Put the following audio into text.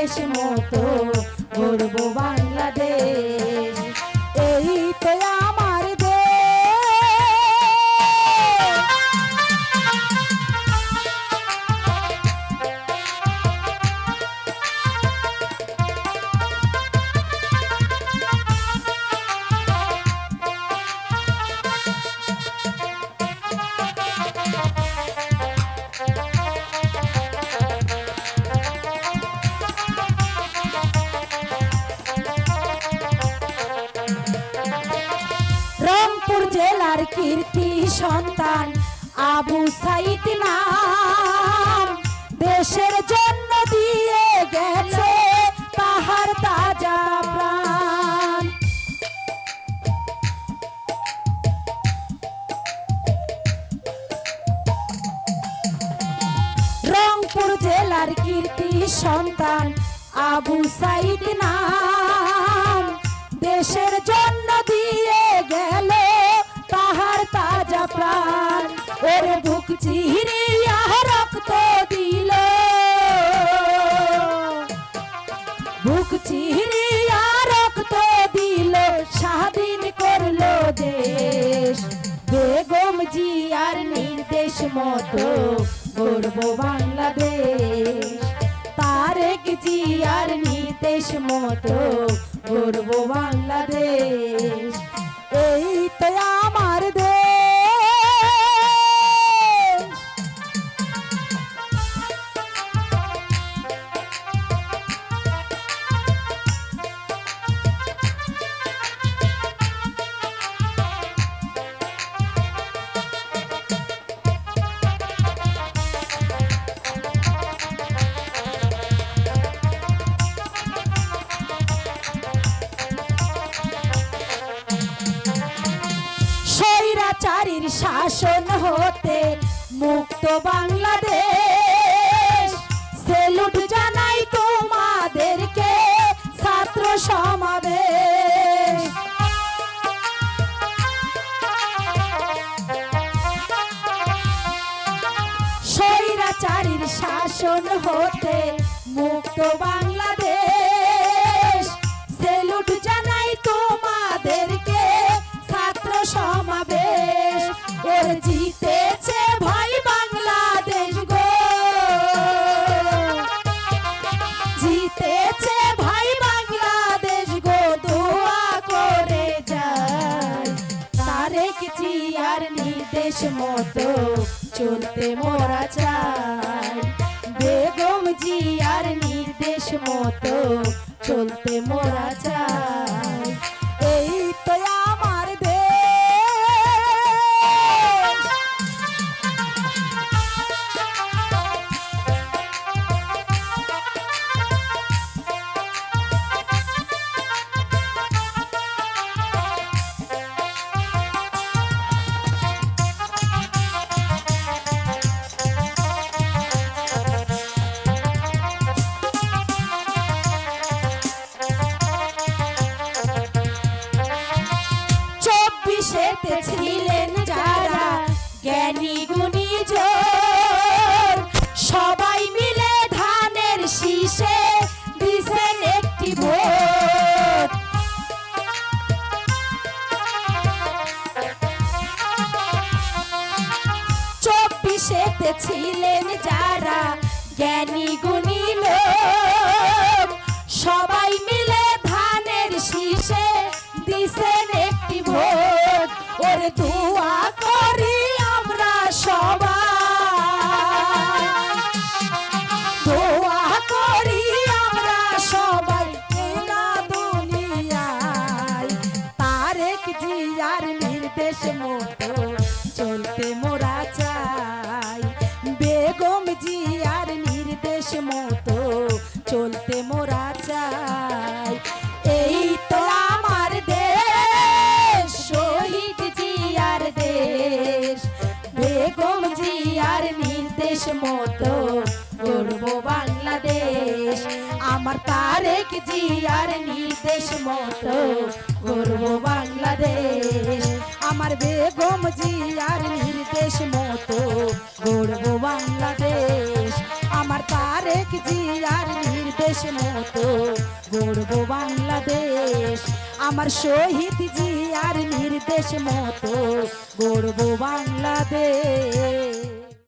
নির্দেশ মতো গড়ব বাংলাদেশ। এই তো আমার রংপুর জেলার কীর্তি সন্তান আবু সাইদ নাম, দেশের জন্য দিয়ে গেছে তাহার তাজা প্রাণ। রংপুর জেলার কীর্তি সন্তান আবু সাইদ নাম, দেশের জন্য দিয়ে গেল তাহার তাজা প্রাণ। ওর বুক চিরিয়া রক্ত দিল, বুক চিরিয়া রক্ত দিল, স্বাধীন করলো দেশ। বেগম জিয়ার নির্দেশ মতো গড়ব বাংলাদেশ, তারেক জিয়ার নির্দেশ মতো গড়ব বাংলাদেশ। এই তো আমার দেশ। স্বৈরাচারীর শাসন হতে মুক্ত বাংলাদেশ, সেলুট জানাই তোমাদেরকে ছাত্র সমাবেশ। স্বৈরাচারীর শাসন হতে মুক্ত বাংলাদেশ, সেলুট জানাই তোমাদেরকে ছাত্র সমাবেশ। ওর জিতেছে ভাই বাংলাদেশ গো, জিতেছে ভাই বাংলাদেশ গো, দোয়া করে যায়। তারেক জিয়ার নির্দেশ মতো চলতে মোরা চাই, বেগম জিয়ার নির্দেশ মতো চলতে মোরা চাই। এই তো আমার দেশ। ছিলেন যারা জ্ঞানী গুণী জন, সবাই মিলে ধানের শীষে দিছেন একটি ভোট। 24-এতে ছিলেন যারা জ্ঞানী গুণী লোক, সবাই মিলে ধানের শীষে দিছেন একটি ভোট। ওর দোয়া করি আমরা সবাই, দোয়া করি আমরা সবাই এলা দুনিয়ায়। তারেক জিয়ার নির্দেশ মতো চলতে মোরা চাই, বেগম জিয়ার নির্দেশ মতো চলতে মোরা চাই। এই তো আমার দেশ, শহীদ জিয়ার দেশ, বেগম জিয়ার নির্দেশ মতো গড়ব বাংলাদেশ। আমার তারেক জিয়ার নির্দেশ মতো গড়ব বাংলাদেশ, আমার বেগম জিয়ার নির্দেশ মতো গড়ব বাংলাদেশ, আমার তারেক জিয়ার নির্দেশ নির্দেশ মতো গড়ব বাংলাদেশ। আমার শহীদ জিয়ার নির্দেশ মতো গড়ব বাংলাদেশ।